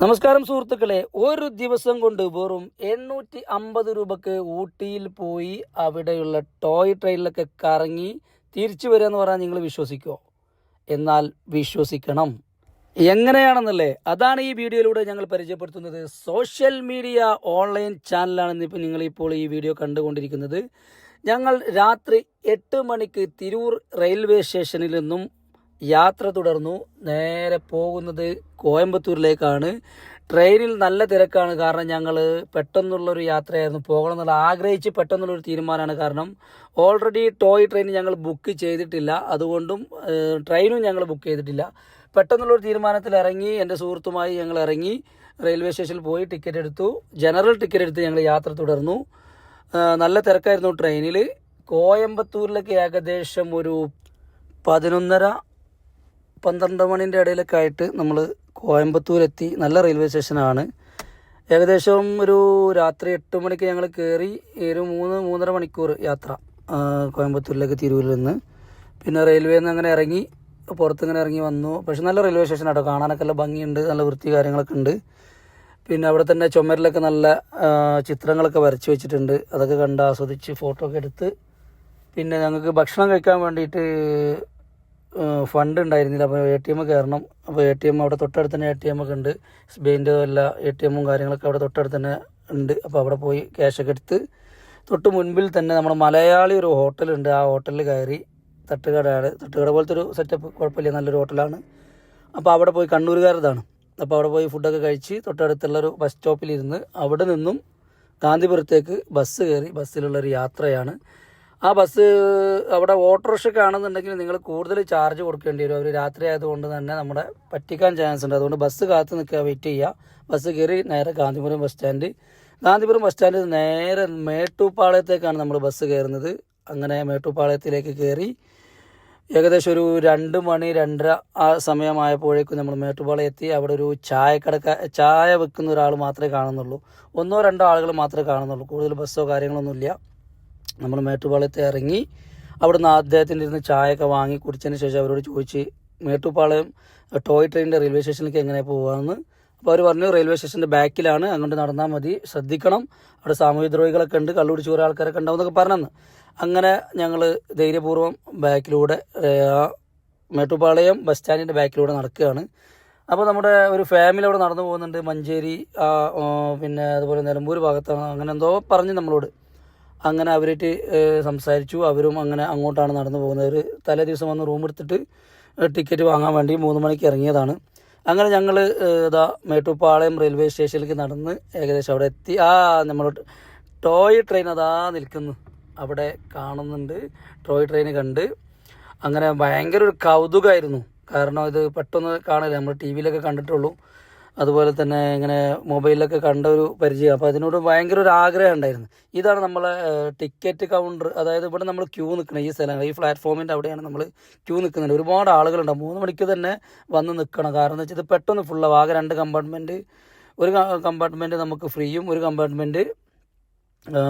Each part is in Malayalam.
നമസ്കാരം സുഹൃത്തുക്കളെ, ഒരു ദിവസം കൊണ്ട് വെറും 850 രൂപക്ക് ഊട്ടിയിൽ പോയി അവിടെയുള്ള ടോയ് ട്രെയിനിലൊക്കെ കറങ്ങി തിരിച്ചു വരിക എന്ന് പറഞ്ഞാൽ നിങ്ങൾ വിശ്വസിക്കുമോ? എന്നാൽ വിശ്വസിക്കണം. എങ്ങനെയാണെന്നല്ലേ, അതാണ് ഈ വീഡിയോയിലൂടെ ഞങ്ങൾ പരിചയപ്പെടുത്തുന്നത്. സോഷ്യൽ മീഡിയ ഓൺലൈൻ ചാനലാണ് ഇപ്പോൾ നിങ്ങളിപ്പോൾ ഈ വീഡിയോ കണ്ടുകൊണ്ടിരിക്കുന്നത്. ഞങ്ങൾ രാത്രി 8 മണിക്ക് തിരൂർ റെയിൽവേ സ്റ്റേഷനിൽ നിന്നും യാത്ര തുടർന്നു. നേരെ പോകുന്നത് കോയമ്പത്തൂരിലേക്കാണ്. ട്രെയിനിൽ നല്ല തിരക്കാണ്. കാരണം ഞങ്ങൾ പെട്ടെന്നുള്ളൊരു യാത്രയായിരുന്നു. പോകണം എന്നുള്ള ആഗ്രഹിച്ച് പെട്ടെന്നുള്ളൊരു തീരുമാനമാണ്. കാരണം ഓൾറെഡി ടോയ് ട്രെയിൻ ഞങ്ങൾ ബുക്ക് ചെയ്തിട്ടില്ല, അതുകൊണ്ടും ട്രെയിനും ഞങ്ങൾ ബുക്ക് ചെയ്തിട്ടില്ല. പെട്ടെന്നുള്ളൊരു തീരുമാനത്തിൽ ഇറങ്ങി, എൻ്റെ സുഹൃത്തുമായി ഞങ്ങൾ ഇറങ്ങി റെയിൽവേ സ്റ്റേഷനിൽ പോയി ടിക്കറ്റ് എടുത്തു. ജനറൽ ടിക്കറ്റ് എടുത്ത് ഞങ്ങൾ യാത്ര തുടർന്നു. നല്ല തിരക്കായിരുന്നു ട്രെയിനിൽ. കോയമ്പത്തൂരിലേക്ക് ഏകദേശം ഒരു 11:30-12 മണിൻ്റെ ഇടയിലൊക്കെ ആയിട്ട് നമ്മൾ കോയമ്പത്തൂരെത്തി. നല്ല റെയിൽവേ സ്റ്റേഷനാണ്. ഏകദേശം ഒരു രാത്രി 8 മണിക്ക് ഞങ്ങൾ കയറി. ഒരു 3-3.5 മണിക്കൂർ യാത്ര കോയമ്പത്തൂരിലേക്ക് തിരൂരിൽ നിന്ന്. പിന്നെ റെയിൽവേയിൽ നിന്ന് അങ്ങനെ ഇറങ്ങി പുറത്തിങ്ങനെ ഇറങ്ങി വന്നു. പക്ഷെ നല്ല റെയിൽവേ സ്റ്റേഷനാട്ടോ, കാണാനൊക്കെ നല്ല ഭംഗിയുണ്ട്, നല്ല വൃത്തി കാര്യങ്ങളൊക്കെ ഉണ്ട്. പിന്നെ അവിടെ തന്നെ ചുമരിലൊക്കെ നല്ല ചിത്രങ്ങളൊക്കെ വരച്ച് വെച്ചിട്ടുണ്ട്. അതൊക്കെ കണ്ട് ആസ്വദിച്ച് ഫോട്ടോ ഒക്കെ എടുത്ത് പിന്നെ ഞങ്ങൾക്ക് ഭക്ഷണം കഴിക്കാൻ വേണ്ടിയിട്ട് ഫണ്ട് ഉണ്ടായിരുന്നില്ല. അപ്പോൾ ATM കയറണം. അപ്പോൾ ATM അവിടെ തൊട്ടടുത്ത് തന്നെ ATM ഒക്കെ ഉണ്ട്. സ്ബെയിൻ്റെ എല്ലാ ATM കാര്യങ്ങളൊക്കെ അവിടെ തൊട്ടടുത്ത് തന്നെ ഉണ്ട്. അപ്പോൾ അവിടെ പോയി ക്യാഷൊക്കെ എടുത്ത് തൊട്ട് മുൻപിൽ തന്നെ നമ്മുടെ മലയാളി ഒരു ഹോട്ടലുണ്ട്. ആ ഹോട്ടലിൽ കയറി. തട്ടുകടയാണ്, തട്ടുകട പോലത്തെ ഒരു സെറ്റപ്പ്, കുഴപ്പമില്ല, നല്ലൊരു ഹോട്ടലാണ്. അപ്പോൾ അവിടെ പോയി, കണ്ണൂരുകാരതാണ്. അപ്പോൾ അവിടെ പോയി ഫുഡൊക്കെ കഴിച്ച് തൊട്ടടുത്തുള്ളൊരു ബസ് സ്റ്റോപ്പിലിരുന്ന് അവിടെ നിന്നും ഗാന്ധിപുരത്തേക്ക് ബസ് കയറി. ബസ്സിലുള്ളൊരു യാത്രയാണ്. ആ ബസ് അവിടെ ഓട്ടോറിക്ഷയൊക്കെ ആണെന്നുണ്ടെങ്കിൽ നിങ്ങൾ കൂടുതൽ ചാർജ് കൊടുക്കേണ്ടി വരും. അവർ രാത്രി ആയതുകൊണ്ട് തന്നെ നമ്മുടെ പറ്റിക്കാൻ ചാൻസ് ഉണ്ട്. അതുകൊണ്ട് ബസ് കാത്ത് നിൽക്കുക, വെയിറ്റ് ചെയ്യുക. ബസ് കയറി നേരെ Gandhipuram bus stand. Gandhipuram bus സ്റ്റാൻഡിൽ നേരെ മേട്ടുപ്പാളയത്തേക്കാണ് നമ്മൾ ബസ് കയറുന്നത്. അങ്ങനെ മേട്ടുപ്പാളയത്തിലേക്ക് കയറി ഏകദേശം ഒരു 2 മണി 2:30 ആ സമയമായപ്പോഴേക്കും നമ്മൾ മേട്ടുപ്പാളയം എത്തി. അവിടെ ഒരു ചായ വെക്കുന്ന ഒരാൾ മാത്രമേ കാണുന്നുള്ളൂ. 1-2 ആളുകൾ മാത്രമേ കാണുന്നുള്ളൂ. കൂടുതൽ ബസ്സോ കാര്യങ്ങളൊന്നുമില്ല. നമ്മൾ മേട്ടുപ്പാളയത്തെ ഇറങ്ങി അവിടുന്ന് അദ്ദേഹത്തിൻ്റെ ഇരുന്ന് ചായയൊക്കെ വാങ്ങി കുടിച്ചതിന് ശേഷം അവരോട് ചോദിച്ച് മേട്ടുപ്പാളയം ടോയ് ട്രെയിനിൻ്റെ റെയിൽവേ സ്റ്റേഷനിലേക്ക് എങ്ങനെ പോകാമെന്ന്. അപ്പോൾ അവർ പറഞ്ഞു റെയിൽവേ സ്റ്റേഷൻ്റെ ബാക്കിലാണ്, അങ്ങോട്ട് നടന്നാൽ മതി, ശ്രദ്ധിക്കണം, അവിടെ സാമൂഹ്യദ്രോഹികളൊക്കെ ഉണ്ട്, കള്ളുപിടിച്ച് കുറേ ആൾക്കാരൊക്കെ ഉണ്ടാവും എന്നൊക്കെ പറഞ്ഞെന്ന്. അങ്ങനെ ഞങ്ങൾ ധൈര്യപൂർവ്വം ബാക്കിലൂടെ മേട്ടുപ്പാളയം ബസ് സ്റ്റാൻഡിൻ്റെ ബാക്കിലൂടെ നടക്കുകയാണ്. അപ്പോൾ നമ്മുടെ ഒരു ഫാമിലി അവിടെ നടന്നു പോകുന്നുണ്ട്. മഞ്ചേരി പിന്നെ അതുപോലെ നിലമ്പൂർ ഭാഗത്താണ്, അങ്ങനെ എന്തോ പറഞ്ഞ് നമ്മളോട്. അങ്ങനെ അവരായിട്ട് സംസാരിച്ചു. അവരും അങ്ങനെ അങ്ങോട്ടാണ് നടന്നു പോകുന്നത്. ഒരു തലേ ദിവസം വന്ന് റൂം എടുത്തിട്ട് ടിക്കറ്റ് വാങ്ങാൻ വേണ്ടി 3 മണിക്ക് ഇറങ്ങിയതാണ്. അങ്ങനെ ഞങ്ങൾ മേട്ടുപ്പാളയം റെയിൽവേ സ്റ്റേഷനിലേക്ക് നടന്ന് ഏകദേശം അവിടെ എത്തി. നമ്മൾ ടോയ് ട്രെയിൻ നിൽക്കുന്നു, അവിടെ കാണുന്നുണ്ട്. ടോയ് ട്രെയിൻ കണ്ട് അങ്ങനെ ഭയങ്കര ഒരു കൗതുകമായിരുന്നു. കാരണം ഇത് പെട്ടെന്ന് കാണില്ല, നമ്മൾ TV-യിലൊക്കെ കണ്ടിട്ടുള്ളൂ, അതുപോലെ തന്നെ ഇങ്ങനെ മൊബൈലിലൊക്കെ കണ്ട ഒരു പരിചയം. അപ്പോൾ അതിനോട് ഭയങ്കര ഒരു ആഗ്രഹം ഉണ്ടായിരുന്നു. ഇതാണ് നമ്മളെ ടിക്കറ്റ് കൗണ്ടർ. അതായത് ഇവിടെ നമ്മൾ ക്യൂ നിൽക്കണം. ഈ സ്ഥലങ്ങൾ, ഈ പ്ലാറ്റ്ഫോമിൻ്റെ അവിടെയാണ് നമ്മൾ ക്യൂ നിൽക്കുന്നത്. ഒരുപാട് ആളുകളുണ്ടാവും. 3 മണിക്ക് തന്നെ വന്ന് നിൽക്കണം. കാരണം എന്ന് വെച്ചാൽ ഇത് പെട്ടെന്ന് ഫുള്ളാവും. ആകെ 2 കമ്പാർട്ട്മെൻറ്റ്. ഒരു കമ്പാർട്ട്മെൻറ്റ് നമുക്ക് ഫ്രീയും ഒരു കമ്പാർട്ട്മെൻറ്റ്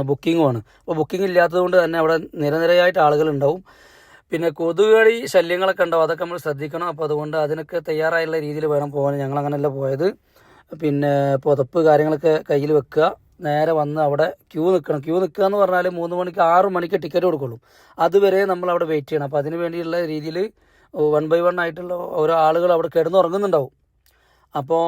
ബുക്കിങ്ങുമാണ്. അപ്പോൾ ബുക്കിംഗ് ഇല്ലാത്തത് കൊണ്ട് തന്നെ അവിടെ നിരനിരയായിട്ട് ആളുകളുണ്ടാവും. പിന്നെ കൊതുകടി ശല്യങ്ങളൊക്കെ ഉണ്ടാവും, അതൊക്കെ നമ്മൾ ശ്രദ്ധിക്കണം. അപ്പോൾ അതുകൊണ്ട് അതിനൊക്കെ തയ്യാറായുള്ള രീതിയിൽ വേണം പോകാൻ. ഞങ്ങളങ്ങനെയല്ല പോയത്. പിന്നെ പുതപ്പ് കാര്യങ്ങളൊക്കെ കയ്യിൽ വെക്കുക, നേരെ വന്ന് അവിടെ ക്യൂ നിൽക്കണം. ക്യൂ നിൽക്കുക എന്ന് പറഞ്ഞാൽ 3 മണിക്ക് 6 മണിക്ക് ടിക്കറ്റ് കൊടുക്കുള്ളൂ. അതുവരെ നമ്മൾ അവിടെ വെയിറ്റ് ചെയ്യണം. അപ്പോൾ അതിന് വേണ്ടിയുള്ള രീതിയിൽ 1 by 1 ആയിട്ടുള്ള ഓരോ ആളുകൾ അവിടെ കിടന്നുറങ്ങുന്നുണ്ടാവും. അപ്പോൾ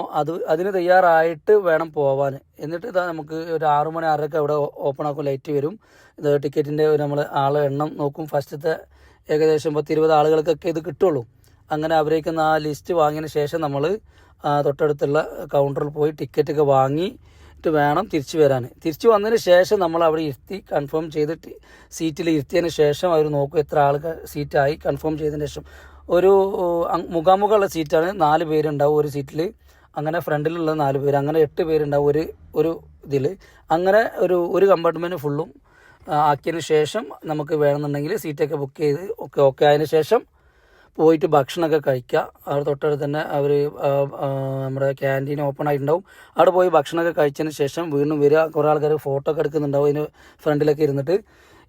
അതിന് തയ്യാറായിട്ട് വേണം പോവാൻ. എന്നിട്ട് നമുക്ക് ഒരു 6 മണി 6:30 അവിടെ ഓപ്പൺ ആക്കും, ലൈറ്റ് വരും. ഇത് ടിക്കറ്റിൻ്റെ നമ്മൾ ആളെ എണ്ണം നോക്കും. ഫസ്റ്റത്തെ ഏകദേശം 10-20 ആളുകൾക്കൊക്കെ ഇത് കിട്ടുള്ളൂ. അങ്ങനെ അവരേക്ക് ആ ലിസ്റ്റ് വാങ്ങിയതിന് ശേഷം നമ്മൾ തൊട്ടടുത്തുള്ള കൗണ്ടറിൽ പോയി ടിക്കറ്റൊക്കെ വാങ്ങിയിട്ട് വേണം തിരിച്ചു വരാൻ. തിരിച്ചു വന്നതിന് ശേഷം നമ്മൾ അവിടെ ഇരുത്തി കൺഫേം ചെയ്തിട്ട് സീറ്റിൽ ഇരുത്തിയതിന് ശേഷം അവർ നോക്കും എത്ര ആൾക്ക് സീറ്റായി. കൺഫേം ചെയ്തതിന് ശേഷം ഒരു മുഖാമുഖമുള്ള സീറ്റാണ്, 4 പേരുണ്ടാവും ഒരു സീറ്റിൽ. അങ്ങനെ ഫ്രണ്ടിലുള്ള 4 പേര്, അങ്ങനെ 8 പേരുണ്ടാവും ഒരു ഇതിൽ. അങ്ങനെ ഒരു കമ്പാർട്ട്മെൻറ്റ് ഫുള്ളും ആക്കിയതിന് ശേഷം നമുക്ക് വേണമെന്നുണ്ടെങ്കിൽ സീറ്റൊക്കെ ബുക്ക് ചെയ്ത് ഓക്കെ ആയതിനു ശേഷം പോയിട്ട് ഭക്ഷണമൊക്കെ കഴിക്കുക. അവിടെ തൊട്ടടുത്ത് തന്നെ അവർ നമ്മുടെ ക്യാൻറ്റീൻ ഓപ്പൺ ആയിട്ടുണ്ടാവും. അവിടെ പോയി ഭക്ഷണമൊക്കെ കഴിച്ചതിന് ശേഷം വീണ്ടും വരിക. കുറേ ആൾക്കാർ ഫോട്ടോ ഒക്കെ എടുക്കുന്നുണ്ടാവും അതിന് ഫ്രണ്ടിലൊക്കെ ഇരുന്നിട്ട്.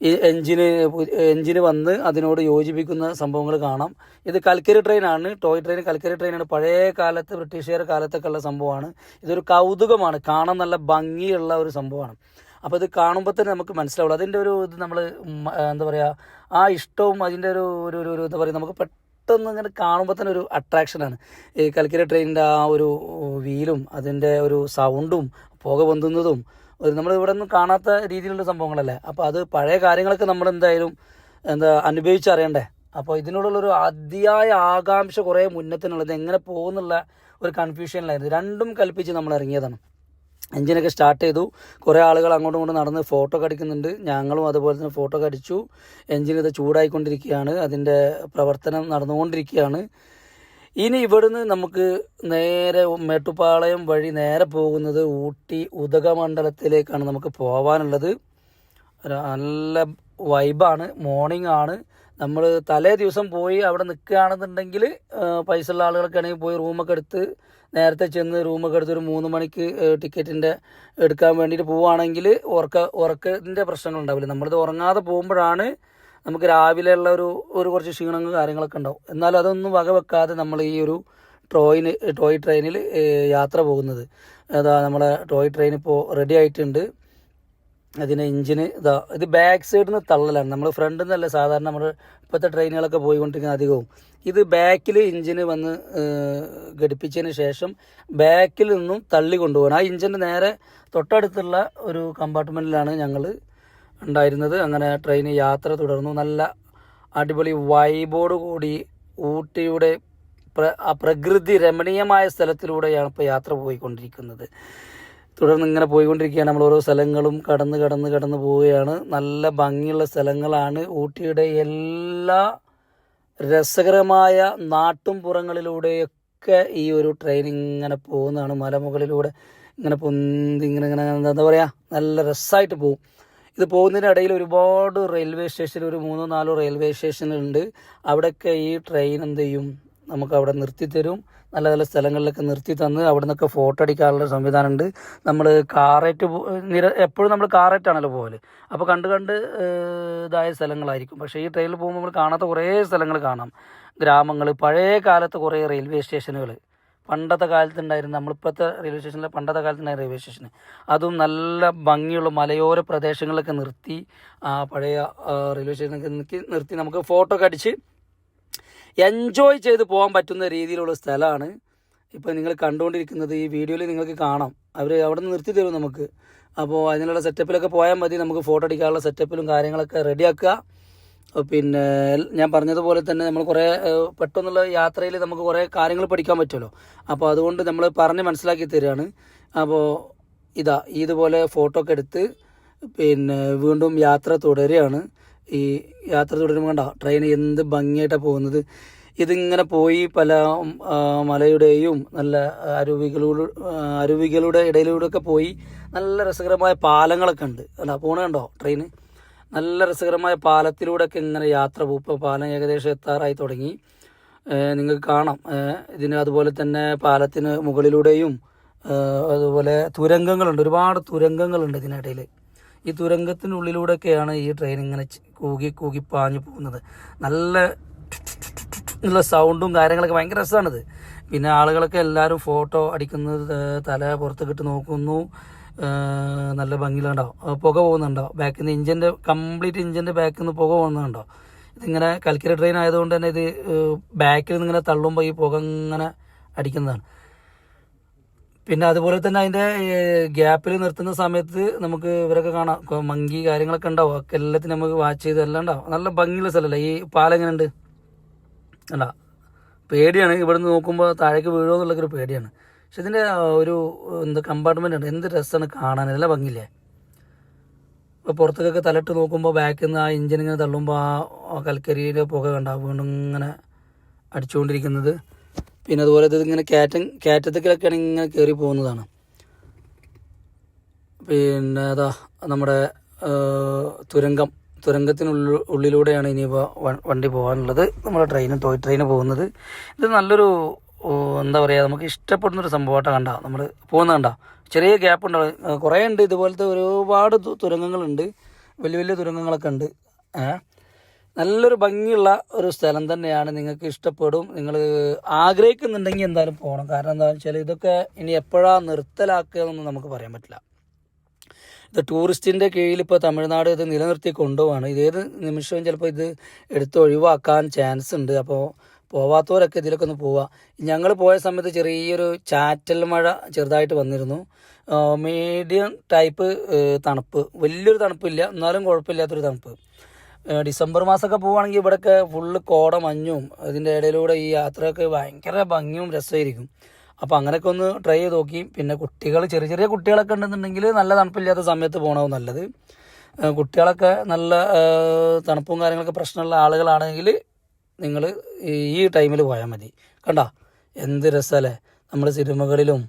ഈ എൻജിന് വന്ന് അതിനോട് യോജിപ്പിക്കുന്ന സംഭവങ്ങൾ കാണാം. ഇത് കൽക്കരി ട്രെയിനാണ്, ടോയ് ട്രെയിൻ കൽക്കരി ട്രെയിനാണ്. പഴയ കാലത്ത് ബ്രിട്ടീഷുകാർ കാലത്തൊക്കെ ഉള്ള സംഭവമാണ്. ഇതൊരു കൗതുകമാണ്, കാണാൻ നല്ല ഭംഗിയുള്ള ഒരു സംഭവമാണ്. അപ്പോൾ ഇത് കാണുമ്പോൾ തന്നെ നമുക്ക് മനസ്സിലാവുള്ളൂ അതിൻ്റെ ഒരു ഇത് നമ്മൾ എന്താ പറയുക, ആ ഇഷ്ടവും അതിൻ്റെ ഒരു ഒരു ഒരു എന്താ പറയുക, നമുക്ക് പെട്ടെന്ന് ഇങ്ങനെ കാണുമ്പോൾ തന്നെ ഒരു അട്രാക്ഷനാണ്. ഈ കൽക്കരി ട്രെയിനിൻ്റെ ആ ഒരു വീലും അതിൻ്റെ ഒരു സൗണ്ടും പുക പൊന്തുന്നതും ഒരു നമ്മൾ ഇവിടെ ഒന്നും കാണാത്ത രീതിയിലുള്ള സംഭവങ്ങളല്ലേ. അപ്പോൾ അത് പഴയ കാര്യങ്ങളൊക്കെ നമ്മൾ എന്തായാലും അനുഭവിച്ചറിയണ്ടേ. അപ്പോൾ ഇതിനോടുള്ളൊരു അതിയായ ആകാംക്ഷ കുറേ മുന്നത്തിനുള്ളത്, എങ്ങനെ പോകുന്നുള്ള ഒരു കൺഫ്യൂഷനിലായിരുന്നു. രണ്ടും കൽപ്പിച്ച് നമ്മൾ ഇറങ്ങിയതാണ്. എഞ്ചിനൊക്കെ സ്റ്റാർട്ട് ചെയ്തു, കുറേ ആളുകൾ അങ്ങോട്ടും ഇങ്ങോട്ടും നടന്ന് ഫോട്ടോ ഒക്കെ അടിക്കുന്നുണ്ട്. ഞങ്ങളും അതുപോലെ തന്നെ ഫോട്ടോ ഒക്കെ അടിച്ചു. എഞ്ചിൻ ഇത് ചൂടായിക്കൊണ്ടിരിക്കുകയാണ്, അതിൻ്റെ പ്രവർത്തനം നടന്നുകൊണ്ടിരിക്കുകയാണ്. ഇനി ഇവിടുന്ന് നമുക്ക് നേരെ മേട്ടുപ്പാളയം വഴി നേരെ പോകുന്നത് ഊട്ടി ഉദകമണ്ഡലത്തിലേക്കാണ് നമുക്ക് പോകാനുള്ളത്. നല്ല വൈബാണ്, മോർണിംഗ് ആണ്. നമ്മൾ തലേ ദിവസം പോയി അവിടെ നിൽക്കുകയാണെന്നുണ്ടെങ്കിൽ പൈസ ഉള്ള ആളുകളൊക്കെ ആണെങ്കിൽ പോയി റൂമൊക്കെ എടുത്ത് നേരത്തെ ചെന്ന് റൂമൊക്കെ എടുത്ത് ഒരു 3 മണിക്ക് ടിക്കറ്റിൻ്റെ എടുക്കാൻ വേണ്ടിയിട്ട് പോവുകയാണെങ്കിൽ ഉറക്കത്തിൻ്റെ പ്രശ്നങ്ങളുണ്ടാവില്ല. നമ്മളിത് ഉറങ്ങാതെ പോകുമ്പോഴാണ് നമുക്ക് രാവിലെ ഉള്ള ഒരു കുറച്ച് ക്ഷീണങ്ങൾ കാര്യങ്ങളൊക്കെ ഉണ്ടാവും. എന്നാലും അതൊന്നും വകവെക്കാതെ നമ്മൾ ഈ ഒരു ടോയ് ട്രെയിനിൽ യാത്ര പോകുന്നത്. അതാ നമ്മളെ ടോയ് ട്രെയിൻ ഇപ്പോൾ റെഡി ആയിട്ടുണ്ട്. അതിന് എഞ്ചിന് ഇത് ബാക്ക് സൈഡിൽ നിന്ന് തള്ളലാണ്, നമ്മൾ ഫ്രണ്ടിൽ നിന്നല്ല സാധാരണ നമ്മൾ ഇപ്പോഴത്തെ ട്രെയിനുകളൊക്കെ പോയിക്കൊണ്ടിരിക്കുന്ന അധികവും. ഇത് ബാക്കിൽ എഞ്ചിന് വന്ന് ഘടിപ്പിച്ചതിന് ശേഷം ബാക്കിൽ നിന്നും തള്ളി കൊണ്ടുപോകണം. ആ എഞ്ചിൻ്റെ നേരെ തൊട്ടടുത്തുള്ള ഒരു കമ്പാർട്ട്മെൻറ്റിലാണ് ഞങ്ങൾ ഉണ്ടായിരുന്നത്. അങ്ങനെ ട്രെയിൻ യാത്ര തുടർന്നു. നല്ല അടിപൊളി വൈബോട് കൂടി ഊട്ടിയുടെ പ്രകൃതി രമണീയമായ സ്ഥലത്തിലൂടെയാണ് ഇപ്പോൾ യാത്ര പോയിക്കൊണ്ടിരിക്കുന്നത്. തുടർന്ന് ഇങ്ങനെ പോയിക്കൊണ്ടിരിക്കുകയാണ്. നമ്മൾ ഓരോ സ്ഥലങ്ങളും കടന്ന് പോവുകയാണ്. നല്ല ഭംഗിയുള്ള സ്ഥലങ്ങളാണ്. ഊട്ടിയുടെ എല്ലാ രസകരമായ നാട്ടുംപുറങ്ങളിലൂടെയൊക്കെ ഈ ഒരു ട്രെയിൻ ഇങ്ങനെ പോകുന്നതാണ്. മലമുകളിലൂടെ ഇങ്ങനെ പൊന്തി ഇങ്ങനെ എന്താ പറയുക, നല്ല രസമായിട്ട് പോകും. ഇത് പോകുന്നതിനിടയിൽ ഒരുപാട് റെയിൽവേ സ്റ്റേഷൻ, ഒരു 3-4 റെയിൽവേ സ്റ്റേഷനുണ്ട്. അവിടെയൊക്കെ ഈ ട്രെയിൻ എന്ത് ചെയ്യും, നമുക്ക് അവിടെ നിർത്തിത്തരും. നല്ല നല്ല സ്ഥലങ്ങളിലൊക്കെ നിർത്തി തന്ന് അവിടെ നിന്നൊക്കെ ഫോട്ടോ അടിക്കാനുള്ള സംവിധാനമുണ്ട്. നമ്മൾ കാറേറ്റ് എപ്പോഴും നമ്മൾ കാറേറ്റാണല്ലോ പോകല്. അപ്പോൾ കണ്ട് ഇതായ സ്ഥലങ്ങളായിരിക്കും. പക്ഷേ ഈ ട്രെയിനിൽ പോകുമ്പോൾ നമ്മൾ കാണാത്ത കുറേ സ്ഥലങ്ങൾ കാണാം. ഗ്രാമങ്ങൾ, പഴയ കാലത്ത് കുറേ റെയിൽവേ സ്റ്റേഷനുകൾ, പണ്ടത്തെ കാലത്തുണ്ടായിരുന്നു. നമ്മളിപ്പോഴത്തെ റെയിൽവേ സ്റ്റേഷനിലെ പണ്ടത്തെ കാലത്തുണ്ടായിരുന്ന റെയിൽവേ സ്റ്റേഷൻ, അതും നല്ല ഭംഗിയുള്ള മലയോര പ്രദേശങ്ങളിലൊക്കെ നിർത്തി പഴയ റെയിൽവേ സ്റ്റേഷനൊക്കെ നിർത്തി നമുക്ക് ഫോട്ടോ ഒക്കെ അടിച്ച് എൻജോയ് ചെയ്ത് പോകാൻ പറ്റുന്ന രീതിയിലുള്ള സ്ഥലമാണ് ഇപ്പോൾ നിങ്ങൾ കണ്ടുകൊണ്ടിരിക്കുന്നത്. ഈ വീഡിയോയിൽ നിങ്ങൾക്ക് കാണാം, അവർ അവിടെ നിന്ന് നിർത്തി തരും നമുക്ക്. അപ്പോൾ അതിനുള്ള സെറ്റപ്പിലൊക്കെ പോയാൽ മതി. നമുക്ക് ഫോട്ടോ അടിക്കാനുള്ള സെറ്റപ്പിലും കാര്യങ്ങളൊക്കെ റെഡിയാക്കുക. പിന്നെ ഞാൻ പറഞ്ഞതുപോലെ തന്നെ നമ്മൾ കുറേ പെട്ടെന്നുള്ള യാത്രയിൽ നമുക്ക് കുറേ കാര്യങ്ങൾ പഠിക്കാൻ പറ്റുമല്ലോ. അപ്പോൾ അതുകൊണ്ട് നമ്മൾ പറഞ്ഞ് മനസ്സിലാക്കി തരികയാണ്. അപ്പോൾ ഇതുപോലെ ഫോട്ടോ ഒക്കെ എടുത്ത് പിന്നെ വീണ്ടും യാത്ര തുടരുകയാണ്. ഈ യാത്ര തുടരുമ്പോൾ കണ്ടോ ട്രെയിൻ എന്ത് ഭംഗിയായിട്ടാണ് പോകുന്നത്. ഇതിങ്ങനെ പോയി പല മലയുടെയും നല്ല അരുവികളുടെ ഇടയിലൂടെയൊക്കെ പോയി നല്ല രസകരമായ പാലങ്ങളൊക്കെ ഉണ്ട്. അല്ല പോണ കണ്ടോ ട്രെയിന്, നല്ല രസകരമായ പാലത്തിലൂടെയൊക്കെ ഇങ്ങനെ യാത്ര പോകും. ഇപ്പോൾ പാലം ഏകദേശം എത്താറായി തുടങ്ങി, നിങ്ങൾക്ക് കാണാം. ഇതിന് അതുപോലെ തന്നെ പാലത്തിന് മുകളിലൂടെയും അതുപോലെ തുരങ്കങ്ങളുണ്ട്, ഒരുപാട് തുരങ്കങ്ങളുണ്ട് ഇതിനിടയിൽ. ഈ തുരങ്കത്തിനുള്ളിലൂടെയൊക്കെയാണ് ഈ ട്രെയിൻ ഇങ്ങനെ കൂകി പാഞ്ഞു പോകുന്നത്. നല്ല സൗണ്ടും കാര്യങ്ങളൊക്കെ ഭയങ്കര രസമാണിത്. പിന്നെ ആളുകളൊക്കെ എല്ലാവരും ഫോട്ടോ അടിക്കുന്നത്, തല പുറത്തേക്കിട്ട് നോക്കുന്നു. നല്ല ഭംഗിയിലുണ്ടാവും. പുക പോകുന്നുണ്ടോ ബാക്കിൽ നിന്ന്, കംപ്ലീറ്റ് ഇഞ്ചിൻ്റെ ബാക്കിൽ നിന്ന് പുക പോകുന്നുണ്ടോ. ഇതിങ്ങനെ കൽക്കരി ട്രെയിൻ ആയതുകൊണ്ട് തന്നെ ഇത് ബാക്കിൽ നിന്ന് ഇങ്ങനെ തള്ളുമ്പോൾ ഈ പുക ഇങ്ങനെ അടിക്കുന്നതാണ്. പിന്നെ അതുപോലെ തന്നെ അതിൻ്റെ ഗ്യാപ്പിൽ നിർത്തുന്ന സമയത്ത് നമുക്ക് ഇവരൊക്കെ കാണാം, മങ്കി കാര്യങ്ങളൊക്കെ ഉണ്ടാവും. ഒക്കെ എല്ലാത്തിനും നമുക്ക് വാച്ച് ചെയ്ത് എല്ലാം ഉണ്ടാവും. നല്ല ഭംഗിയുള്ള സ്ഥലമല്ല. ഈ പാലം എങ്ങനെ ഉണ്ട് അല്ല, പേടിയാണ് ഇവിടെ നിന്ന് നോക്കുമ്പോൾ താഴേക്ക് വീഴുമോ എന്നുള്ളൊരു പേടിയാണ്. പക്ഷെ ഇതിൻ്റെ ഒരു കമ്പാർട്ട്മെൻ്റ് ഉണ്ട്, എന്ത് രസമാണ് കാണാൻ, നല്ല ഭംഗിയില്ലേ. ഇപ്പോൾ പുറത്തേക്കൊക്കെ തലട്ട് നോക്കുമ്പോൾ ബാക്കിൽ നിന്ന് ആ എഞ്ചിൻ ഇങ്ങനെ തള്ളുമ്പോൾ ആ കൽക്കരിയുടെ പുക കണ്ടാവും വീണ്ടും ഇങ്ങനെ അടിച്ചുകൊണ്ടിരിക്കുന്നത്. പിന്നെ അതുപോലെ ഇതിങ്ങനെ കയറ്റത്തേക്കൊക്കെയാണ് ഇങ്ങനെ കയറി പോകുന്നതാണ്. പിന്നെ നമ്മുടെ തുരങ്കത്തിനുള്ളിലൂടെയാണ് ഇനിയിപ്പോൾ വണ്ടി പോകാനുള്ളത്. നമ്മുടെ ടോയ് ട്രെയിന് പോകുന്നത്. ഇത് നല്ലൊരു എന്താ പറയുക, നമുക്ക് ഇഷ്ടപ്പെടുന്നൊരു സംഭവമായിട്ടാണ്. കണ്ടോ നമ്മൾ പോകുന്നത് കണ്ടോ, ചെറിയ ഗ്യാപ്പ് ഉണ്ടാവും, കുറേ ഉണ്ട് ഇതുപോലത്തെ ഒരുപാട് തുരങ്കങ്ങളുണ്ട്. വലിയ വലിയ തുരങ്കങ്ങളൊക്കെ ഉണ്ട്. നല്ലൊരു ഭംഗിയുള്ള ഒരു സ്ഥലം തന്നെയാണ്. നിങ്ങൾക്ക് ഇഷ്ടപ്പെടും. നിങ്ങൾ ആഗ്രഹിക്കുന്നുണ്ടെങ്കിൽ എന്തായാലും പോകണം. കാരണം എന്താണെന്ന് വെച്ചാൽ ഇതൊക്കെ ഇനി എപ്പോഴാണ് നിർത്തലാക്കുക എന്നൊന്നും നമുക്ക് പറയാൻ പറ്റില്ല. ഇത് ടൂറിസ്റ്റിൻ്റെ കീഴിൽ ഇപ്പോൾ തമിഴ്നാട് ഇത് നിലനിർത്തി കൊണ്ടുപോവാണ്. ഇതേത് നിമിഷവും ചിലപ്പോൾ ഇത് എടുത്ത് ഒഴിവാക്കാൻ ചാൻസ് ഉണ്ട്. അപ്പോൾ പോവാത്തവരൊക്കെ ഇതിലൊക്കെ ഒന്ന് പോവുക. ഞങ്ങൾ പോയ സമയത്ത് ചെറിയൊരു ചാറ്റൽ മഴ ചെറുതായിട്ട് വന്നിരുന്നു. മീഡിയം ടൈപ്പ് തണുപ്പ്, വലിയൊരു തണുപ്പില്ല, എന്നാലും കുഴപ്പമില്ലാത്തൊരു തണുപ്പ്. ഡിസംബർ മാസമൊക്കെ പോവുകയാണെങ്കിൽ ഇവിടെയൊക്കെ ഫുള്ള് കോട മഞ്ഞും ഇതിൻ്റെ ഇടയിലൂടെ ഈ യാത്രയൊക്കെ ഭയങ്കര ഭംഗിയും രസമായിരിക്കും. അപ്പോൾ അങ്ങനെയൊക്കെ ഒന്ന് ട്രൈ ചെയ്ത് നോക്കി. പിന്നെ കുട്ടികൾ, ചെറിയ ചെറിയ കുട്ടികളൊക്കെ ഉണ്ടെന്നുണ്ടെങ്കിൽ നല്ല തണുപ്പില്ലാത്ത സമയത്ത് പോകണത് നല്ലത്. കുട്ടികളൊക്കെ നല്ല തണുപ്പും കാര്യങ്ങളൊക്കെ പ്രശ്നമുള്ള ആളുകളാണെങ്കിൽ നിങ്ങൾ ഈ ടൈമിൽ പോയാൽ മതി. കണ്ടോ എന്ത് രസമല്ലേ. നമ്മൾ സിനിമകളിലും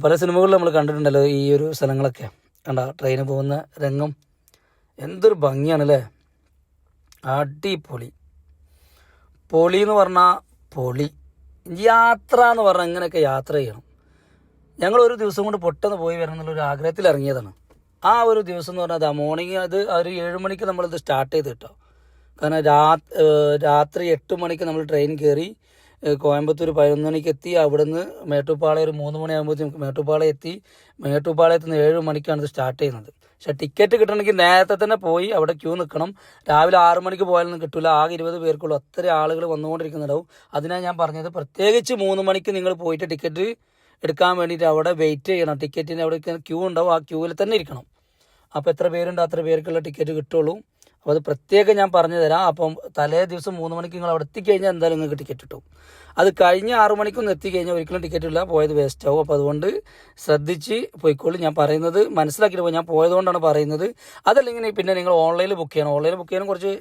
പല സിനിമകളിലും നമ്മൾ കണ്ടിട്ടുണ്ടല്ലോ ഈ ഒരു സ്ഥലങ്ങളൊക്കെ. കണ്ടോ ട്രെയിന് പോകുന്ന രംഗം എന്തൊരു ഭംഗിയാണല്ലേ. അടിപൊളി. പൊളി എന്ന് പറഞ്ഞാൽ പൊളി. യാത്ര എന്ന് പറഞ്ഞാൽ ഇങ്ങനെയൊക്കെ യാത്ര ചെയ്യണം. ഞങ്ങൾ ഒരു ദിവസം കൊണ്ട് പെട്ടെന്ന് പോയി വരണം എന്നുള്ളൊരു ആഗ്രഹത്തിൽ ഇറങ്ങിയതാണ്. ആ ഒരു ദിവസം എന്ന് പറഞ്ഞാൽ മോർണിംഗ് ഒരു 7 മണിക്ക് നമ്മളിത് സ്റ്റാർട്ട് ചെയ്ത് കേട്ടോ. കാരണം രാത്രി 8 മണിക്ക് നമ്മൾ ട്രെയിൻ കയറി കോയമ്പത്തൂർ 11 മണിക്ക് എത്തി. അവിടുന്ന് മേട്ടുപ്പാളയം ഒരു 3 മണിയാകുമ്പോഴത്തേക്കും മേട്ടുപ്പാളയം എത്തി. മേട്ടുപ്പാളയത്ത് നിന്ന് 7 മണിക്കാണ് ഇത് സ്റ്റാർട്ട് ചെയ്യുന്നത്. പക്ഷേ ടിക്കറ്റ് കിട്ടണമെങ്കിൽ നേരത്തെ തന്നെ പോയി അവിടെ ക്യൂ നിൽക്കണം. രാവിലെ 6 മണിക്ക് പോയാലൊന്നും കിട്ടില്ല. ആകെ 20 പേർക്കുള്ളൂ. അത്ര ആളുകൾ വന്നുകൊണ്ടിരിക്കുന്നുണ്ടാവും. അതിനാണ് ഞാൻ പറഞ്ഞത്, പ്രത്യേകിച്ച് 3 മണിക്ക് നിങ്ങൾ പോയിട്ട് ടിക്കറ്റ് എടുക്കാൻ വേണ്ടിയിട്ട് അവിടെ വെയിറ്റ് ചെയ്യണം. ടിക്കറ്റിന് അവിടെ ക്യൂ ഉണ്ടാവും, ആ ക്യൂവിൽ തന്നെ ഇരിക്കണം. അപ്പോൾ എത്ര പേരുണ്ട് അത്ര പേർക്കുള്ള ടിക്കറ്റ് കിട്ടുള്ളൂ. അപ്പോൾ അത് പ്രത്യേകം ഞാൻ പറഞ്ഞു തരാം. അപ്പം തലേ ദിവസം 3 മണിക്ക് നിങ്ങൾ അവിടെ എത്തിക്കഴിഞ്ഞാൽ എന്തായാലും നിങ്ങൾക്ക് ടിക്കറ്റ് കിട്ടും. അത് കഴിഞ്ഞ് 6 മണിക്കൊന്നും എത്തിക്കഴിഞ്ഞാൽ ഒരിക്കലും ടിക്കറ്റ് ഇല്ല, പോയത് വേസ്റ്റ് ആവും. അപ്പോൾ അതുകൊണ്ട് ശ്രദ്ധിച്ച് പോയിക്കോളൂ. ഞാൻ പറയുന്നത് മനസ്സിലാക്കിയിട്ട് പോയി, ഞാൻ പോയതുകൊണ്ടാണ് പറയുന്നത്. അതല്ലെങ്കിൽ പിന്നെ നിങ്ങൾ ഓൺലൈനിൽ ബുക്ക് ചെയ്യണം. ഓൺലൈനിൽ ബുക്ക് ചെയ്യാനും കുറച്ച്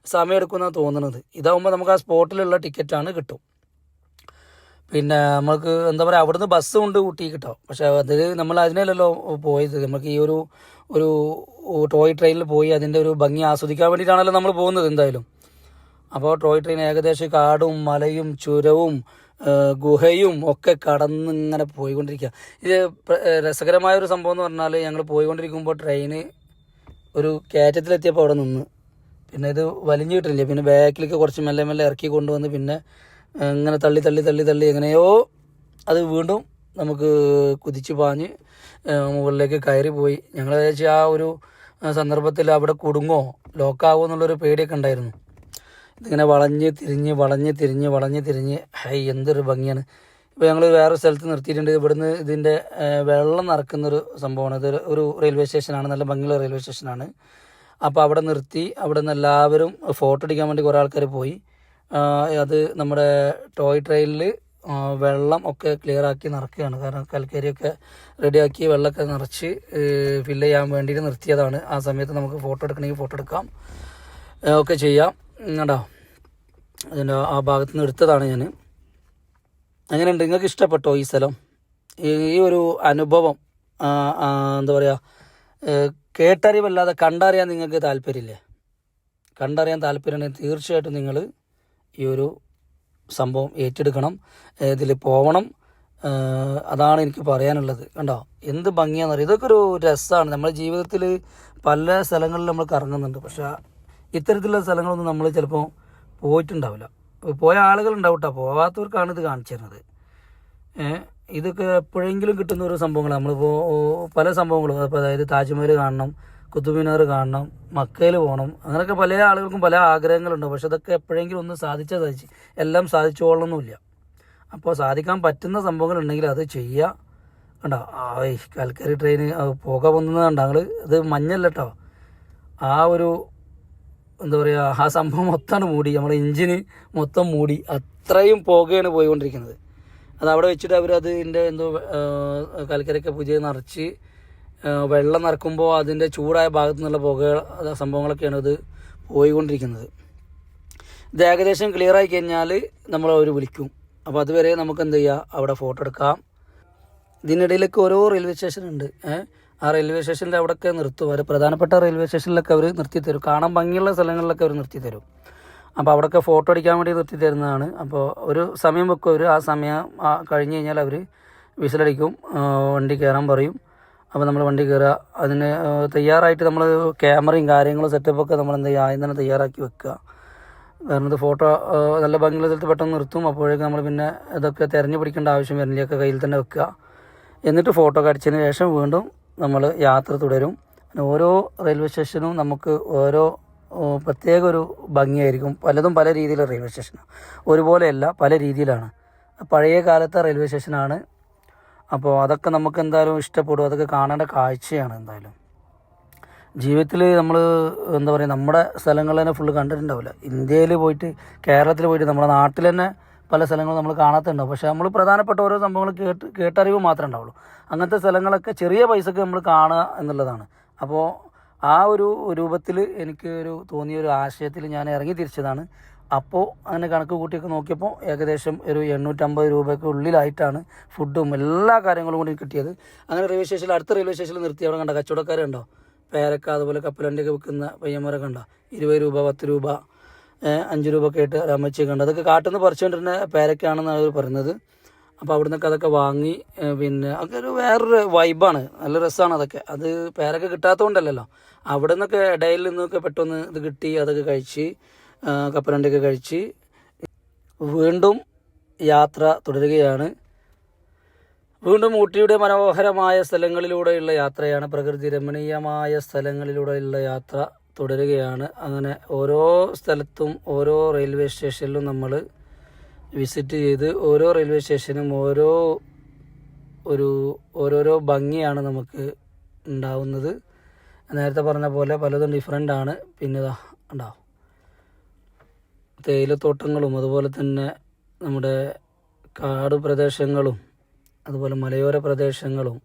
സമയം എടുക്കുമെന്നാണ് തോന്നുന്നത്. ഇതാവുമ്പോൾ നമുക്ക് ആ സ്പോട്ടിലുള്ള ടിക്കറ്റാണ് കിട്ടും. പിന്നെ നമുക്ക് എന്താ പറയുക, അവിടുന്ന് ബസ്സും ഉണ്ട് ഊട്ടി കിട്ടോ. പക്ഷേ അത് നമ്മൾ അതിനല്ലല്ലോ പോയത്. നമുക്ക് ഈ ഒരു ടോയ് ട്രെയിനിൽ പോയി അതിൻ്റെ ഒരു ഭംഗി ആസ്വദിക്കാൻ വേണ്ടിയിട്ടാണല്ലോ നമ്മൾ പോകുന്നത് എന്തായാലും. അപ്പോൾ ടോയ് ട്രെയിൻ ഏകദേശം കാടും മലയും ചുരവും ഗുഹയും ഒക്കെ കടന്നിങ്ങനെ പോയിക്കൊണ്ടിരിക്കുക. ഇത് രസകരമായൊരു സംഭവം എന്ന് പറഞ്ഞാൽ ഞങ്ങൾ പോയിക്കൊണ്ടിരിക്കുമ്പോൾ ട്രെയിന് ഒരു കയറ്റത്തിലെത്തിയപ്പോൾ അവിടെ നിന്ന് പിന്നെ ഇത് വലിഞ്ഞു കിട്ടില്ല. പിന്നെ ബാക്കിലേക്ക് കുറച്ച് മെല്ലെ മെല്ലെ ഇറക്കി കൊണ്ടുവന്ന് പിന്നെ ഇങ്ങനെ തള്ളി തള്ളി തള്ളി തള്ളി എങ്ങനെയോ അത് വീണ്ടും നമുക്ക് കുതിച്ച് പാഞ്ഞ് മുകളിലേക്ക് കയറി പോയി. ഞങ്ങൾ വിചാരിച്ച് ആ ഒരു സന്ദർഭത്തിൽ അവിടെ കുടുങ്ങോ ലോക്കാവോ എന്നുള്ളൊരു പേടിയൊക്കെ ഉണ്ടായിരുന്നു. ഇതിങ്ങനെ വളഞ്ഞ് തിരിഞ്ഞ് ഹൈ എന്തൊരു ഭംഗിയാണ്. ഇപ്പോൾ ഞങ്ങൾ വേറൊരു സ്ഥലത്ത് നിർത്തിയിട്ടുണ്ട്. ഇവിടുന്ന് ഇതിൻ്റെ വെള്ളം നിറക്കുന്നൊരു സംഭവമാണ്. ഇത് ഒരു റെയിൽവേ സ്റ്റേഷനാണ്, നല്ല ഭംഗിയുള്ള റെയിൽവേ സ്റ്റേഷനാണ്. അപ്പോൾ അവിടെ നിർത്തി. അവിടെ നിന്ന് എല്ലാവരും ഫോട്ടോ അടിക്കാൻ വേണ്ടി കുറേ ആൾക്കാർ പോയി. അത് നമ്മുടെ ടോയ് ട്രെയിനിൽ വെള്ളം ഒക്കെ ക്ലിയറാക്കി നിറക്കുകയാണ്. കാരണം കൽക്കരിയൊക്കെ റെഡിയാക്കി വെള്ളമൊക്കെ നിറച്ച് ഫില്ല് ചെയ്യാൻ വേണ്ടിയിട്ട് നിർത്തിയതാണ്. ആ സമയത്ത് നമുക്ക് ഫോട്ടോ എടുക്കണമെങ്കിൽ ഫോട്ടോ എടുക്കാം, ഒക്കെ ചെയ്യാം. കേട്ടോ അതിൻ്റെ ആ ഭാഗത്ത് നിന്ന് എടുത്തതാണ് ഞാൻ. അങ്ങനെയുണ്ട്. നിങ്ങൾക്ക് ഇഷ്ടപ്പെട്ടോ ഈ സ്ഥലം? ഈ ഒരു അനുഭവം എന്താ പറയുക, കേട്ടറിവല്ലാതെ കണ്ടറിയാൻ നിങ്ങൾക്ക് താല്പര്യമില്ലേ? കണ്ടറിയാൻ താല്പര്യമുണ്ടെങ്കിൽ തീർച്ചയായിട്ടും നിങ്ങൾ ഈ ഒരു സംഭവം ഏറ്റെടുക്കണം, ഇതിൽ പോകണം. അതാണ് എനിക്ക് പറയാനുള്ളത്. കണ്ടോ എന്ത് ഭംഗിയാണെന്നറിയാം. ഇതൊക്കെ ഒരു രസമാണ്. നമ്മുടെ ജീവിതത്തിൽ പല സ്ഥലങ്ങളിൽ നമ്മൾ കറങ്ങുന്നുണ്ട്. പക്ഷേ ഇത്തരത്തിലുള്ള സ്ഥലങ്ങളൊന്നും നമ്മൾ ചിലപ്പോൾ പോയിട്ടുണ്ടാവില്ല. പോയ ആളുകളുണ്ടാവും കേട്ടോ, പോകാത്തവർക്കാണ് ഇത് കാണിച്ചു തരുന്നത്. ഇതൊക്കെ എപ്പോഴെങ്കിലും കിട്ടുന്ന ഒരു സംഭവങ്ങൾ. നമ്മളിപ്പോൾ പല സംഭവങ്ങളും, അപ്പോൾ അതായത് താജ്മഹൽ കാണണം, കുത്തുബ് മിനാർ കാണണം, മക്കയിൽ പോകണം, അങ്ങനെയൊക്കെ പല ആളുകൾക്കും പല ആഗ്രഹങ്ങളുണ്ടാവും. പക്ഷെ അതൊക്കെ എപ്പോഴെങ്കിലും ഒന്ന് സാധിച്ച് എല്ലാം സാധിച്ചോളണമെന്നില്ല. അപ്പോൾ സാധിക്കാൻ പറ്റുന്ന സംഭവങ്ങൾ ഉണ്ടെങ്കിൽ അത് ചെയ്യുക. കണ്ടോ കൽക്കരി ട്രെയിന് പുക പൊന്നുന്നത് കണ്ടോ ഞങ്ങൾ? ഇത് മഞ്ഞല്ല കേട്ടോ, ആ ഒരു എന്താ പറയുക, ആ സംഭവം മൊത്തമാണ് മൂടി, നമ്മുടെ എഞ്ചിന് മൊത്തം മൂടി. അത്രയും പുകയാണ് പോയിക്കൊണ്ടിരിക്കുന്നത്. അത് അവിടെ വെച്ചിട്ട് അവരതിൻ്റെ എന്തോ കൽക്കരയൊക്കെ പുതിയ നിറച്ച് വെള്ളം നിറക്കുമ്പോൾ അതിൻ്റെ ചൂടായ ഭാഗത്തു നിന്നുള്ള പുക സംഭവങ്ങളൊക്കെയാണ് ഇത് പോയിക്കൊണ്ടിരിക്കുന്നത്. ഇത് ഏകദേശം ക്ലിയറായി കഴിഞ്ഞാൽ നമ്മൾ അവർ വിളിക്കും. അപ്പോൾ അതുവരെ നമുക്ക് എന്ത് ചെയ്യുക, അവിടെ ഫോട്ടോ എടുക്കാം. ഇതിനിടയിലൊക്കെ ഓരോ റെയിൽവേ സ്റ്റേഷൻ ഉണ്ട്. ആ റെയിൽവേ സ്റ്റേഷനിൽ അവിടെയൊക്കെ നിർത്തും. അവർ പ്രധാനപ്പെട്ട റെയിൽവേ സ്റ്റേഷനിലൊക്കെ അവർ നിർത്തി തരും. കാണാൻ ഭംഗിയുള്ള സ്ഥലങ്ങളിലൊക്കെ അവർ നിർത്തി തരും. അപ്പോൾ അവിടെയൊക്കെ ഫോട്ടോ അടിക്കാൻ വേണ്ടി നിർത്തി തരുന്നതാണ്. അപ്പോൾ ഒരു സമയം വെക്കും അവർ. ആ സമയം കഴിഞ്ഞ് കഴിഞ്ഞാൽ അവർ വിസിലടിക്കും, വണ്ടി കയറാൻ പറയും. അപ്പോൾ നമ്മൾ വണ്ടി കയറുക, അതിന് തയ്യാറായിട്ട് നമ്മൾ ക്യാമറയും കാര്യങ്ങളും സെറ്റപ്പൊക്കെ നമ്മൾ എന്ത് ചെയ്യുക ആദ്യം തന്നെ തയ്യാറാക്കി വെക്കുക. കാരണം ഇത് ഫോട്ടോ നല്ല ഭംഗിയുള്ള സ്ഥലത്ത് പെട്ടെന്ന് നിർത്തും. അപ്പോഴേക്കും നമ്മൾ പിന്നെ ഇതൊക്കെ തിരഞ്ഞു പിടിക്കേണ്ട ആവശ്യം വരുന്നില്ല, ഒക്കെ കയ്യിൽ തന്നെ വെക്കുക. എന്നിട്ട് ഫോട്ടോ ഒക്കെ അടിച്ചതിന് ശേഷം വീണ്ടും നമ്മൾ യാത്ര തുടരും. ഓരോ റെയിൽവേ സ്റ്റേഷനും നമുക്ക് ഓരോ പ്രത്യേക ഒരു ഭംഗിയായിരിക്കും. പലതും പല രീതിയിലുള്ള റെയിൽവേ സ്റ്റേഷനാണ്, ഒരുപോലെയല്ല, പല രീതിയിലാണ്. പഴയ കാലത്തെ റെയിൽവേ സ്റ്റേഷനാണ്. അപ്പോൾ അതൊക്കെ നമുക്ക് എന്തായാലും ഇഷ്ടപ്പെടും, അതൊക്കെ കാണേണ്ട കാഴ്ചയാണ്. എന്തായാലും ജീവിതത്തിൽ നമ്മൾ എന്താ പറയുക, നമ്മുടെ സ്ഥലങ്ങൾ തന്നെ ഫുള്ള് കണ്ടിട്ടുണ്ടാവില്ല. ഇന്ത്യയിൽ പോയിട്ട് കേരളത്തിൽ പോയിട്ട് നമ്മുടെ നാട്ടിൽ തന്നെ പല സ്ഥലങ്ങളും നമ്മൾ കാണാത്തുണ്ടാവും. പക്ഷേ നമ്മൾ പ്രധാനപ്പെട്ട ഓരോ സംഭവങ്ങൾ കേട്ടറിവ് മാത്രമേ ഉണ്ടാവുള്ളൂ. അങ്ങനത്തെ സ്ഥലങ്ങളൊക്കെ ചെറിയ പൈസക്ക് നമ്മൾ കാണുക എന്നുള്ളതാണ്. അപ്പോൾ ആ ഒരു രൂപത്തിൽ എനിക്ക് തോന്നിയ ഒരു ആശയത്തിൽ ഞാൻ ഇറങ്ങി തിരിച്ചതാണ്. അപ്പോൾ അങ്ങനെ കണക്ക് കൂട്ടിയൊക്കെ നോക്കിയപ്പോൾ ഏകദേശം ഒരു 850 രൂപയ്ക്ക് ഉള്ളിലായിട്ടാണ് ഫുഡും എല്ലാ കാര്യങ്ങളും കൂടി കിട്ടിയത്. അങ്ങനെ റെയിൽവേ സ്റ്റേഷനിൽ അടുത്ത റെയിൽവേ സ്റ്റേഷനിൽ നിർത്തി അവിടെ കണ്ട കച്ചവടക്കാരുണ്ടോ, പേരക്ക അതുപോലെ കപ്പലണ്ടിയൊക്കെ വിൽക്കുന്ന പയ്യന്മാരൊക്കെ ഉണ്ടോ, 20 രൂപ 10 രൂപ 5 രൂപ ഒക്കെ ആയിട്ട് അമ്മച്ചിയൊക്കെ ഉണ്ട്. അതൊക്കെ കാട്ടുന്ന പറിച്ചുകൊണ്ടിരുന്ന പേരക്കാണെന്നാണ് അവർ പറയുന്നത്. അപ്പോൾ അവിടെ നിന്നൊക്കെ അതൊക്കെ വാങ്ങി, പിന്നെ അതൊക്കെ വേറൊരു വൈബാണ്, നല്ല രസമാണ് അതൊക്കെ. അത് പേരൊക്കെ കിട്ടാത്തതുകൊണ്ടല്ലല്ലോ, അവിടെ നിന്നൊക്കെ ഇടയിൽ നിന്നൊക്കെ പെട്ടെന്ന് ഇത് കിട്ടി, അതൊക്കെ കഴിച്ച് കപ്പലണ്ടിയൊക്കെ കഴിച്ച് വീണ്ടും യാത്ര തുടരുകയാണ്. വീണ്ടും ഊട്ടിയുടെ മനോഹരമായ സ്ഥലങ്ങളിലൂടെയുള്ള യാത്രയാണ്, പ്രകൃതി രമണീയമായ സ്ഥലങ്ങളിലൂടെയുള്ള യാത്ര തുടരുകയാണ്. അങ്ങനെ ഓരോ സ്ഥലത്തും ഓരോ റെയിൽവേ സ്റ്റേഷനിലും നമ്മൾ വിസിറ്റ് ചെയ്ത് ഓരോ റെയിൽവേ സ്റ്റേഷനും ഓരോരോ ഭംഗിയാണ് നമുക്ക് ഉണ്ടാവുന്നത്. നേരത്തെ പറഞ്ഞ പോലെ പലതും ഡിഫറെൻ്റ് ആണ്. പിന്നെ ഉണ്ടാവും തേയിലത്തോട്ടങ്ങളും അതുപോലെ തന്നെ നമ്മുടെ കാട് പ്രദേശങ്ങളും അതുപോലെ മലയോര പ്രദേശങ്ങളും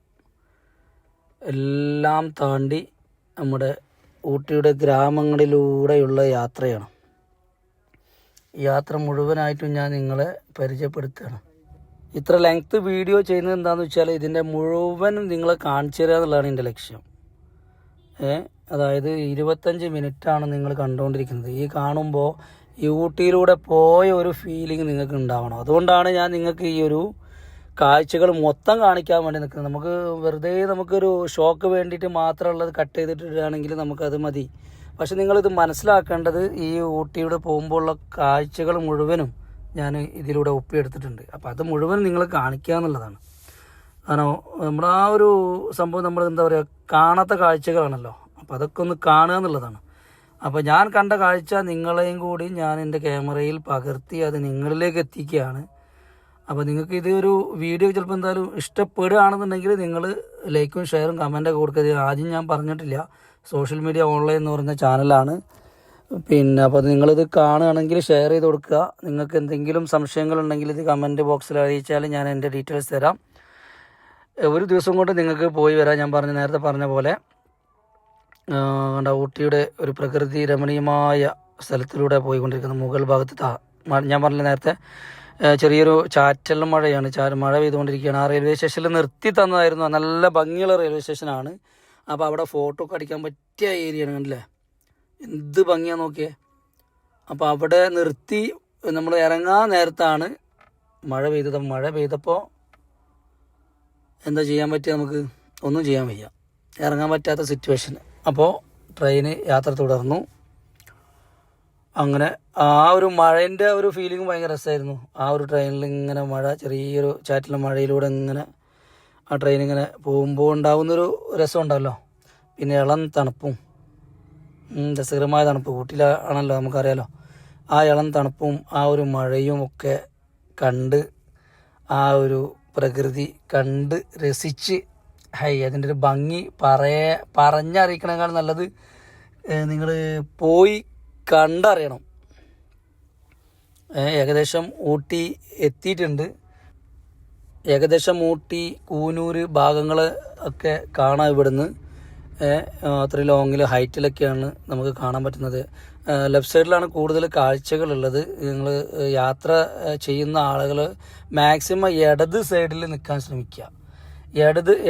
എല്ലാം താണ്ടി നമ്മുടെ ഊട്ടിയുടെ ഗ്രാമങ്ങളിലൂടെയുള്ള യാത്രയാണ്. യാത്ര മുഴുവനായിട്ടും ഞാൻ നിങ്ങളെ പരിചയപ്പെടുത്തുകയാണ്. ഇത്ര ലെങ്ത്ത് വീഡിയോ ചെയ്യുന്നത് എന്താണെന്ന് വെച്ചാൽ ഇതിൻ്റെ മുഴുവനും നിങ്ങളെ കാണിച്ചു തരിക എന്നുള്ളതാണ് എൻ്റെ ലക്ഷ്യം. അതായത് 25 മിനിറ്റാണ് നിങ്ങൾ കണ്ടുകൊണ്ടിരിക്കുന്നത്. ഈ കാണുമ്പോൾ ഈ ഊട്ടിയിലൂടെ പോയ ഒരു ഫീലിംഗ് നിങ്ങൾക്ക് ഉണ്ടാവണം. അതുകൊണ്ടാണ് ഞാൻ നിങ്ങൾക്ക് ഈ ഒരു കാഴ്ചകൾ മൊത്തം കാണിക്കാൻ വേണ്ടി നിൽക്കുന്നത്. നമുക്ക് വെറുതെ നമുക്കൊരു ഷോക്ക് വേണ്ടിയിട്ട് മാത്രമുള്ളത് കട്ട് ചെയ്തിട്ടിടുകയാണെങ്കിൽ നമുക്കത് മതി. പക്ഷെ നിങ്ങളിത് മനസ്സിലാക്കേണ്ടത് ഈ ഊട്ടിയുടെ പോകുമ്പോഴുള്ള കാഴ്ചകൾ മുഴുവനും ഞാൻ ഇതിലൂടെ ഒപ്പിയെടുത്തിട്ടുണ്ട്. അപ്പോൾ അത് മുഴുവനും നിങ്ങൾ കാണിക്കുക എന്നുള്ളതാണ്. കാരണം നമ്മുടെ ആ ഒരു സംഭവം നമ്മൾ എന്താ പറയുക, കാണാത്ത കാഴ്ചകളാണല്ലോ. അപ്പോൾ അതൊക്കെ ഒന്ന് കാണുക എന്നുള്ളതാണ്. അപ്പോൾ ഞാൻ കണ്ട കാഴ്ച നിങ്ങളെയും കൂടി ഞാൻ എൻ്റെ ക്യാമറയിൽ പകർത്തി അത് നിങ്ങളിലേക്ക് എത്തിക്കുകയാണ്. അപ്പോൾ നിങ്ങൾക്ക് ഇത് ഒരു വീഡിയോ ചിലപ്പോൾ എന്തായാലും ഇഷ്ടപ്പെടുകയാണെന്നുണ്ടെങ്കിൽ നിങ്ങൾ ലൈക്കും ഷെയറും കമൻറ്റൊക്കെ കൊടുക്കുക. ആദ്യം ഞാൻ പറഞ്ഞിട്ടില്ല, സോഷ്യൽ മീഡിയ ഓൺലൈൻ എന്ന് പറയുന്ന ചാനലാണ്. പിന്നെ അപ്പോൾ നിങ്ങളിത് കാണുകയാണെങ്കിൽ ഷെയർ ചെയ്ത് കൊടുക്കുക. നിങ്ങൾക്ക് എന്തെങ്കിലും സംശയങ്ങളുണ്ടെങ്കിൽ ഇത് കമൻറ്റ് ബോക്സിൽ അറിയിച്ചാൽ ഞാൻ എൻ്റെ ഡീറ്റെയിൽസ് തരാം. ഒരു ദിവസം കൊണ്ട് നിങ്ങൾക്ക് പോയി വരാം. ഞാൻ നേരത്തെ പറഞ്ഞ പോലെ ഊട്ടിയുടെ ഒരു പ്രകൃതി രമണീയമായ സ്ഥലത്തിലൂടെ പോയിക്കൊണ്ടിരിക്കുന്ന മുകൾ ഭാഗത്ത് ഞാൻ പറഞ്ഞ നേരത്തെ ചെറിയൊരു ചാറ്റൽ മഴയാണ്, മഴ പെയ്തുകൊണ്ടിരിക്കുകയാണ്. ആ റെയിൽവേ സ്റ്റേഷനിൽ നിർത്തി തന്നതായിരുന്നു. നല്ല ഭംഗിയുള്ള റെയിൽവേ സ്റ്റേഷനാണ്. അപ്പോൾ അവിടെ ഫോട്ടോ ഒക്കെ അടിക്കാൻ പറ്റിയ ഏരിയയാണ്, കണ്ടില്ലേ എന്ത് ഭംഗിയാന്ന് നോക്കിയേ. അപ്പോൾ അവിടെ നിർത്തി നമ്മൾ ഇറങ്ങാൻ നേരത്താണ് മഴ പെയ്തത്. മഴ പെയ്തപ്പോൾ എന്താ ചെയ്യാൻ പറ്റുക, നമുക്ക് ഒന്നും ചെയ്യാൻ വയ്യ, ഇറങ്ങാൻ പറ്റാത്ത സിറ്റുവേഷൻ. അപ്പോൾ ട്രെയിന് യാത്ര തുടർന്നു. അങ്ങനെ ആ ഒരു മഴേൻ്റെ ഒരു ഫീലിംഗ് ഭയങ്കര രസമായിരുന്നു. ആ ഒരു ട്രെയിനിൽ ഇങ്ങനെ മഴ, ചെറിയൊരു ചാറ്റിലെ മഴയിലൂടെ ഇങ്ങനെ ആ ട്രെയിൻ ഇങ്ങനെ പോകുമ്പോൾ ഉണ്ടാകുന്നൊരു രസം ഉണ്ടല്ലോ. പിന്നെ ഇളം തണുപ്പും, രസകരമായ തണുപ്പ് ഊട്ടിയിലാണല്ലോ നമുക്കറിയാലോ. ആ ഇളം തണുപ്പും ആ ഒരു മഴയും ഒക്കെ കണ്ട് ആ ഒരു പ്രകൃതി കണ്ട് രസിച്ച് അതിൻ്റെ ഒരു ഭംഗി പറഞ്ഞറിയിക്കണേക്കാൾ നല്ലത് നിങ്ങൾ പോയി കണ്ടറിയണം. ഏകദേശം ഊട്ടി എത്തിയിട്ടുണ്ട്. ഏകദേശം ഊട്ടി കൂനൂർ ഭാഗങ്ങൾ ഒക്കെ കാണാം ഇവിടുന്ന്. അത്രയും ലോങ്ങിൽ ഹൈറ്റിലൊക്കെയാണ് നമുക്ക് കാണാൻ പറ്റുന്നത്. ലെഫ്റ്റ് സൈഡിലാണ് കൂടുതൽ കാഴ്ചകളുള്ളത്. നിങ്ങൾ യാത്ര ചെയ്യുന്ന ആളുകൾ മാക്സിമം ഇടത് സൈഡിൽ നിൽക്കാൻ ശ്രമിക്കുക.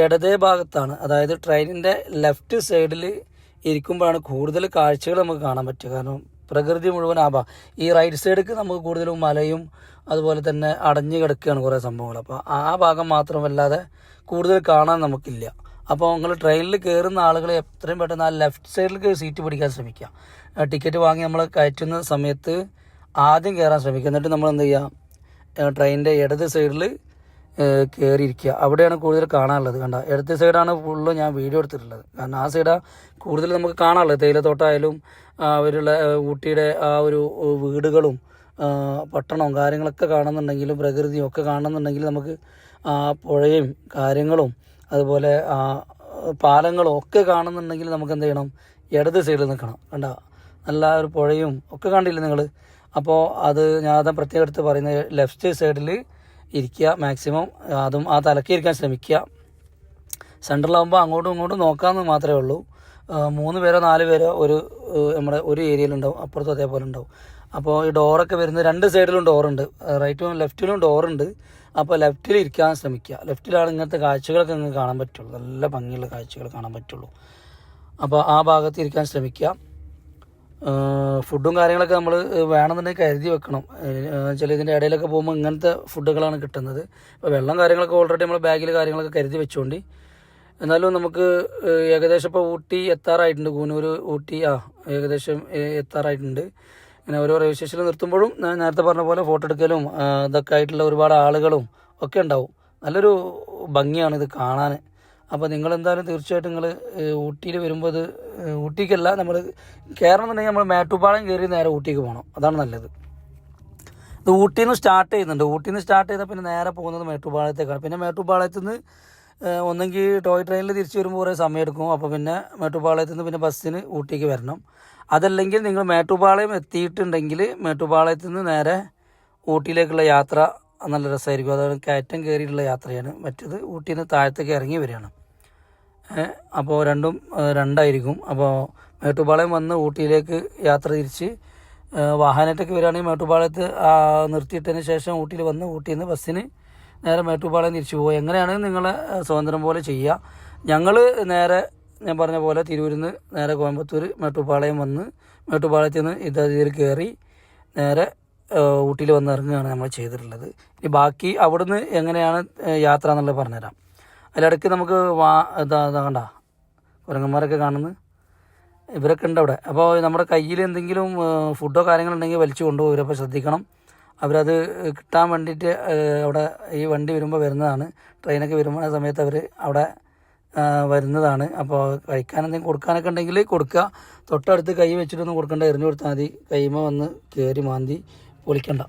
ഇടതേ ഭാഗത്താണ്, അതായത് ട്രെയിനിൻ്റെ ലെഫ്റ്റ് സൈഡിൽ ഇരിക്കുമ്പോഴാണ് കൂടുതൽ കാഴ്ചകൾ നമുക്ക് കാണാൻ പറ്റുക. കാരണം പ്രകൃതി മുഴുവൻ ഈ റൈറ്റ് സൈഡിലേക്ക് നമുക്ക് കൂടുതലും മലയും അതുപോലെ തന്നെ അടഞ്ഞു കിടക്കുകയാണ് കുറേ സംഭവങ്ങൾ. അപ്പോൾ ആ ഭാഗം മാത്രമല്ലാതെ കൂടുതൽ കാണാൻ നമുക്കില്ല. അപ്പോൾ നിങ്ങൾ ട്രെയിനിൽ കയറുന്ന ആളുകൾ എത്രയും പെട്ടെന്ന് ആ ലെഫ്റ്റ് സൈഡിലേക്ക് സീറ്റ് പിടിക്കാൻ ശ്രമിക്കുക. ടിക്കറ്റ് വാങ്ങി നമ്മൾ കയറ്റുന്ന സമയത്ത് ആദ്യം കയറാൻ ശ്രമിക്കുക. എന്നിട്ട് നമ്മൾ എന്ത് ചെയ്യുക, ട്രെയിനിൻ്റെ ഇടത് സൈഡിൽ കയറിയിരിക്കുക. അവിടെയാണ് കൂടുതൽ കാണാനുള്ളത്. കണ്ട, ഇടത് സൈഡാണ് ഫുള്ള് ഞാൻ വീഡിയോ എടുത്തിട്ടുള്ളത്. കാരണം ആ സൈഡാണ് കൂടുതൽ നമുക്ക് കാണാനുള്ളത്. തേയിലത്തോട്ടമായാലും അവരുള്ള ഊട്ടിയുടെ ആ ഒരു വീടുകളും പട്ടണവും കാര്യങ്ങളൊക്കെ കാണുന്നുണ്ടെങ്കിലും പ്രകൃതിയും ഒക്കെ കാണുന്നുണ്ടെങ്കിൽ നമുക്ക് ആ പുഴയും കാര്യങ്ങളും അതുപോലെ പാലങ്ങളും ഒക്കെ കാണുന്നുണ്ടെങ്കിൽ നമുക്ക് എന്ത് ചെയ്യണം, ഇടത് സൈഡിൽ നിൽക്കണം. കണ്ട, നല്ല ഒരു പുഴയും ഒക്കെ കണ്ടില്ലേ നിങ്ങൾ. അപ്പോൾ അത് ഞാൻ അതാ പ്രത്യേകം എടുത്ത് പറയുന്നത്, ലെഫ്റ്റ് സൈഡിൽ ഇരിക്കുക മാക്സിമം. അതും ആ തലക്ക് ഇരിക്കാൻ ശ്രമിക്കുക. സെൻട്രലാകുമ്പോൾ അങ്ങോട്ടും ഇങ്ങോട്ടും നോക്കാമെന്ന് മാത്രമേ ഉള്ളൂ. 3 പേരോ 4 പേരോ നമ്മുടെ ഒരു ഏരിയയിലുണ്ടാവും, അപ്പുറത്തും അതേപോലെ ഉണ്ടാവും. അപ്പോൾ ഈ ഡോറൊക്കെ വരുന്നത് 2 സൈഡിലും ഡോറുണ്ട്, റൈറ്റും ലെഫ്റ്റിലും ഡോറുണ്ട്. അപ്പോൾ ലെഫ്റ്റിൽ ഇരിക്കാൻ ശ്രമിക്കുക. ലെഫ്റ്റിലാണ് ഇങ്ങനത്തെ കാഴ്ചകളൊക്കെ നിങ്ങൾക്ക് കാണാൻ പറ്റുള്ളൂ, നല്ല ഭംഗിയുള്ള കാഴ്ചകൾ കാണാൻ പറ്റുള്ളൂ. അപ്പോൾ ആ ഭാഗത്ത് ഇരിക്കാൻ ശ്രമിക്കുക. ഫുഡും കാര്യങ്ങളൊക്കെ നമ്മൾ വേണമെന്നുണ്ടെങ്കിൽ കരുതി വെക്കണം. ചില ഇതിൻ്റെ ഇടയിലൊക്കെ പോകുമ്പോൾ ഇങ്ങനത്തെ ഫുഡുകളാണ് കിട്ടുന്നത്. അപ്പോൾ വെള്ളം കാര്യങ്ങളൊക്കെ ഓൾറെഡി നമ്മൾ ബാഗിൽ കാര്യങ്ങളൊക്കെ കരുതി വെച്ചുകൊണ്ട്, എന്നാലും നമുക്ക് ഏകദേശം ഇപ്പോൾ ഊട്ടി എത്താറായിട്ടുണ്ട്. കൂനൂർ ഊട്ടി ഏകദേശം എത്താറായിട്ടുണ്ട്. ഇങ്ങനെ ഓരോ റെയിൽവേ സ്റ്റേഷനിൽ നിർത്തുമ്പോഴും ഞാൻ നേരത്തെ പറഞ്ഞ പോലെ ഫോട്ടോ എടുക്കലും ഇതൊക്കെ ആയിട്ടുള്ള ഒരുപാട് ആളുകളും ഒക്കെ ഉണ്ടാവും. നല്ലൊരു ഭംഗിയാണ് ഇത് കാണാൻ. അപ്പോൾ നിങ്ങളെന്തായാലും തീർച്ചയായിട്ടും നിങ്ങൾ ഊട്ടിയിൽ വരുമ്പോൾ ഇത് ഊട്ടിക്കല്ല, നമ്മൾ കയറണമെന്നുണ്ടെങ്കിൽ നമ്മൾ മേട്ടുപ്പാളയം കയറി നേരെ ഊട്ടിക്ക് പോകണം, അതാണ് നല്ലത്. ഇത് ഊട്ടിയിൽ നിന്ന് സ്റ്റാർട്ട് ചെയ്യുന്നുണ്ട്. ഊട്ടിയിൽ നിന്ന് സ്റ്റാർട്ട് ചെയ്താൽ പിന്നെ നേരെ പോകുന്നത് മേട്ടുപ്പാളയത്തേക്കാണ്. പിന്നെ മേട്ടുപ്പാളയത്തു നിന്ന് ഒന്നെങ്കിൽ ടോയ് ട്രെയിനിൽ തിരിച്ച് വരുമ്പോൾ കുറേ സമയം എടുക്കും. അപ്പോൾ പിന്നെ മേട്ടുപ്പാളയത്തു നിന്ന് പിന്നെ ബസ്സിന് ഊട്ടിക്ക് വരണം. അതല്ലെങ്കിൽ നിങ്ങൾ മേട്ടുപ്പാളയം എത്തിയിട്ടുണ്ടെങ്കിൽ മേട്ടുപ്പാളയത്തു നിന്ന് നേരെ ഊട്ടിയിലേക്കുള്ള യാത്ര നല്ല രസമായിരിക്കും. അതാണ് കയറ്റം കയറിയിട്ടുള്ള യാത്രയാണ്. മറ്റേത് ഊട്ടിയിൽ നിന്ന് താഴത്തേക്ക് ഇറങ്ങി വരികയാണ്. അപ്പോൾ രണ്ടും രണ്ടായിരിക്കും. അപ്പോൾ മേട്ടുപ്പാളയം വന്ന് ഊട്ടിയിലേക്ക് യാത്ര തിരിച്ച് വാഹനത്തേക്ക് വരികയാണെങ്കിൽ മേട്ടുപ്പാളയത്ത് നിർത്തിയിട്ടതിന് ശേഷം ഊട്ടിയിൽ വന്ന് ഊട്ടിയിൽ നിന്ന് ബസ്സിന് നേരെ മേട്ടുപ്പാളയം തിരിച്ചു പോകുക. എങ്ങനെയാണെങ്കിൽ നിങ്ങളെ സ്വാതന്ത്ര്യം പോലെ ചെയ്യുക. ഞങ്ങൾ നേരെ ഞാൻ പറഞ്ഞ പോലെ തിരൂരിൽ നിന്ന് നേരെ കോയമ്പത്തൂർ മേട്ടുപ്പാളയം വന്ന് മേട്ടുപ്പാളയത്തിൽ നിന്ന് ഇതിൽ കയറി നേരെ ഊട്ടിയിൽ വന്ന് ഇറങ്ങുകയാണ് നമ്മൾ ചെയ്തിട്ടുള്ളത്. ഇനി ബാക്കി അവിടുന്ന് എങ്ങനെയാണ് യാത്ര എന്നുള്ളത് പറഞ്ഞുതരാം. അതിലിടയ്ക്ക് നമുക്ക് കണ്ട കുരങ്ങന്മാരൊക്കെ കാണുന്നത് ഇവരൊക്കെ ഉണ്ട് അവിടെ. അപ്പോൾ നമ്മുടെ കയ്യിൽ എന്തെങ്കിലും ഫുഡോ കാര്യങ്ങളുണ്ടെങ്കിൽ വലിച്ചു കൊണ്ടുപോകും. ഇവരപ്പോൾ ശ്രദ്ധിക്കണം. അവരത് കിട്ടാൻ വേണ്ടിയിട്ട് അവിടെ ഈ വണ്ടി വരുമ്പോൾ വരുന്നതാണ്. ട്രെയിനൊക്കെ വരുമ്പോൾ ആ സമയത്ത് അവർ അവിടെ വരുന്നതാണ്. അപ്പോൾ കഴിക്കാൻ എന്തെങ്കിലും കൊടുക്കാനൊക്കെ ഉണ്ടെങ്കിൽ കൊടുക്കുക. തൊട്ടടുത്ത് കൈ വെച്ചിട്ടൊന്നും കൊടുക്കേണ്ട, എറിഞ്ഞു കൊടുത്താൽ മതി. കൈമ വന്ന് കയറി മാന്തി പൊളിക്കണ്ട.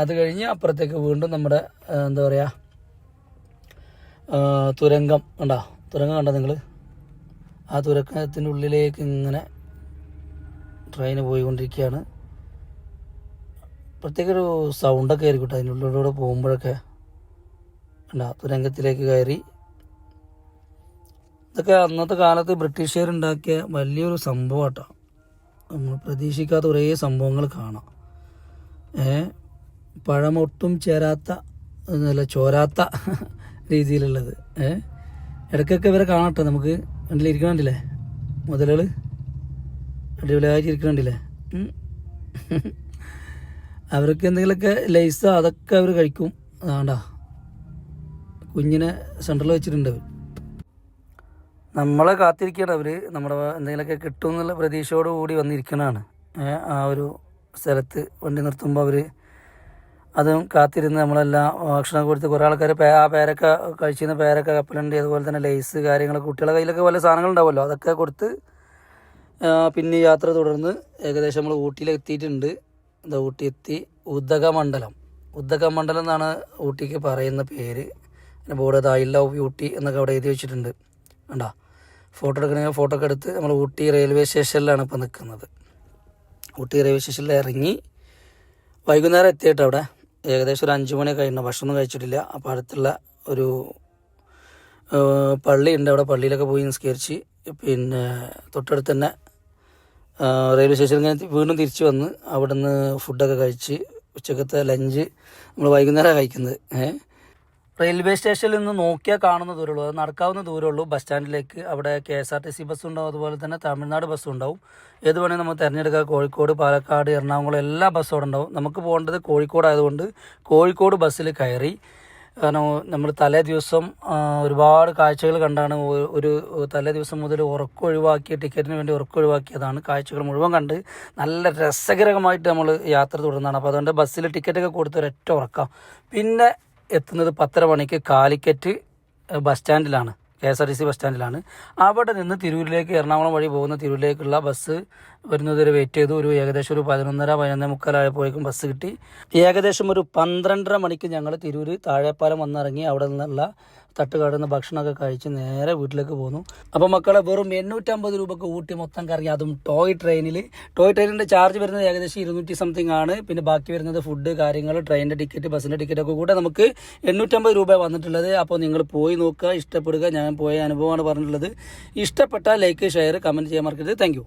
അത് കഴിഞ്ഞ് അപ്പുറത്തേക്ക് വീണ്ടും നമ്മുടെ എന്താ പറയുക തുരങ്കം കണ്ടോ നിങ്ങൾ? ആ തുരങ്കത്തിൻ്റെ ഉള്ളിലേക്ക് ഇങ്ങനെ ട്രെയിന് പോയിക്കൊണ്ടിരിക്കുകയാണ്. പ്രത്യേക ഒരു സൗണ്ടൊക്കെ ആയിരിക്കും കേട്ടോ അതിൻ്റെ ഉള്ളിലൂടെ പോകുമ്പോഴൊക്കെ. തുരങ്കത്തിലേക്ക് കയറി. ഇതൊക്കെ അന്നത്തെ കാലത്ത് ബ്രിട്ടീഷുകാരുണ്ടാക്കിയ വലിയൊരു സംഭവം കേട്ടോ. നമ്മൾ പ്രതീക്ഷിക്കാത്ത കുറേ സംഭവങ്ങൾ കാണാം. പഴമൊട്ടും ചോരാത്ത രീതിയിലുള്ളത്. ഇടയ്ക്കൊക്കെ ഇവരെ കാണട്ടെ നമുക്ക്. ഇരിക്കണില്ലേ മുതലുകൾ അടിപൊളിയായിട്ട് ഇരിക്കണില്ലേ? അവർക്ക് എന്തെങ്കിലുമൊക്കെ ലൈസ് അതൊക്കെ അവർ കഴിക്കും. അതാണ്ടാ കുഞ്ഞിനെ സെൻറ്ററിൽ വെച്ചിട്ടുണ്ട് അവർ. നമ്മളെ കാത്തിരിക്കുകയാണ് അവർ. നമ്മുടെ എന്തെങ്കിലുമൊക്കെ കിട്ടും എന്നുള്ള പ്രതീക്ഷയോട് കൂടി വന്നിരിക്കണതാണ്. ആ ഒരു സ്ഥലത്ത് വണ്ടി നിർത്തുമ്പോൾ അവർ അതും കാത്തിരുന്ന് നമ്മളെല്ലാം ഭക്ഷണം കൊടുത്ത് കുറേ ആൾക്കാർ ആ പേരൊക്കെ കഴിച്ചിരുന്ന പേരൊക്കെ കപ്പലുണ്ട്. അതുപോലെ തന്നെ ലേസ് കാര്യങ്ങളൊക്കെ കുട്ടികളുടെ കയ്യിലൊക്കെ പല സാധനങ്ങളുണ്ടാവുമല്ലോ, അതൊക്കെ കൊടുത്ത് പിന്നെ യാത്ര തുടർന്ന് ഏകദേശം നമ്മൾ ഊട്ടിയിലെത്തിയിട്ടുണ്ട്. ഊട്ടി എത്തി. ഉദകമണ്ഡലം എന്നാണ് ഊട്ടിക്ക് പറയുന്ന പേര്. ബോർഡ് ഐ ലവ് ഊട്ടി എന്നൊക്കെ അവിടെ എഴുതി വെച്ചിട്ടുണ്ട്. കണ്ടോ? ഫോട്ടോ എടുക്കണമെങ്കിൽ ഫോട്ടോ ഒക്കെ എടുത്ത് നമ്മൾ ഊട്ടി റെയിൽവേ സ്റ്റേഷനിലാണ് ഇപ്പോൾ നിൽക്കുന്നത്. ഊട്ടി റെയിൽവേ സ്റ്റേഷനിൽ ഇറങ്ങി വൈകുന്നേരം എത്തിയിട്ട് അവിടെ ഏകദേശം ഒരു 5 മണി കഴിഞ്ഞു. ഭക്ഷണം കഴിച്ചിട്ടില്ല. അപ്പോൾ അടുത്തുള്ള ഒരു പള്ളിയുണ്ട്, അവിടെ പള്ളിയിലൊക്കെ പോയി നിസ്കരിച്ച് പിന്നെ തൊട്ടടുത്ത് തന്നെ റെയിൽവേ സ്റ്റേഷനിൽ വീണ്ടും തിരിച്ച് വന്ന് അവിടെ നിന്ന് ഫുഡൊക്കെ കഴിച്ച് ഉച്ചക്കത്തെ ലഞ്ച് നമ്മൾ വൈകുന്നേരം കഴിക്കുന്നത്. റെയിൽവേ സ്റ്റേഷനിൽ നിന്ന് നോക്കിയാൽ കാണുന്ന ദൂരമുള്ളൂ, അത് നടക്കാവുന്ന ദൂരമുള്ളൂ ബസ് സ്റ്റാൻഡിലേക്ക്. അവിടെ KSRTC ബസ് ഉണ്ടാവും, അതുപോലെ തന്നെ തമിഴ്നാട് ബസ്സും ഉണ്ടാവും. ഏത് വേണമെങ്കിൽ നമുക്ക് തിരഞ്ഞെടുക്കുക. കോഴിക്കോട്, പാലക്കാട്, എറണാകുളം എല്ലാ ബസ്സും അവിടെ ഉണ്ടാവും. നമുക്ക് പോകേണ്ടത് കോഴിക്കോട് ആയതുകൊണ്ട് കോഴിക്കോട് ബസ്സിൽ കയറി കാരണം നമ്മൾ തലേ ദിവസം ഒരുപാട് കാഴ്ചകൾ കണ്ടാണ് ഒരു തലേ ദിവസം മുതൽ ഉറക്കം ഒഴിവാക്കിയ ടിക്കറ്റിന് വേണ്ടി ഉറക്കം ഒഴിവാക്കിയതാണ്. കാഴ്ചകൾ മുഴുവൻ കണ്ട് നല്ല രസകരമായിട്ട് നമ്മൾ യാത്ര തുടർന്നതാണ്. അപ്പോൾ അതുകൊണ്ട് ബസ്സിൽ ടിക്കറ്റൊക്കെ കൊടുത്ത് ഒരൊറ്റ ഉറക്കാം. പിന്നെ എത്തുന്നത് 10:30 മണിക്ക് കാലിക്കറ്റ് ബസ് സ്റ്റാൻഡിലാണ്, KSRTC ബസ് സ്റ്റാൻഡിലാണ്. അവിടെ നിന്ന് തിരൂരിലേക്ക്, എറണാകുളം വഴി പോകുന്ന തിരൂരിലേക്കുള്ള ബസ് വരുന്നതുവരെ വെയിറ്റ് ചെയ്തു. ഏകദേശം ഒരു 11:30-11:45 ആയപ്പോഴേക്കും ബസ് കിട്ടി. ഏകദേശം ഒരു 12:30 മണിക്ക് ഞങ്ങൾ തിരൂർ താഴെപ്പാലം വന്നിറങ്ങി. അവിടെ നിന്നുള്ള തട്ടുകാടുന്ന ഭക്ഷണമൊക്കെ കഴിച്ച് നേരെ വീട്ടിലേക്ക് പോന്നു. അപ്പോൾ മക്കളെ, വെറും 850 രൂപക്ക് ഊട്ടി മൊത്തം കറങ്ങി, അതും ടോയ് ട്രെയിനിൽ. ടോയ് ട്രെയിനിൻ്റെ ചാർജ് വരുന്നത് ഏകദേശം 200 സംതിങ് ആണ്. പിന്നെ ബാക്കി വരുന്നത് ഫുഡ് കാര്യങ്ങൾ, ട്രെയിനിൻ്റെ ടിക്കറ്റ്, ബസ്സിൻ്റെ ടിക്കറ്റൊക്കെ കൂടെ നമുക്ക് 850 രൂപ വന്നിട്ടുള്ളത്. അപ്പോൾ നിങ്ങൾ പോയി നോക്കുക, ഇഷ്ടപ്പെടുക. ഞാൻ പോയ അനുഭവമാണ് പറഞ്ഞിട്ടുള്ളത്. ഇഷ്ടപ്പെട്ടാൽ ലൈക്ക്, ഷെയർ, കമൻറ്റ് ചെയ്യാൻ മറക്കരുത്. താങ്ക്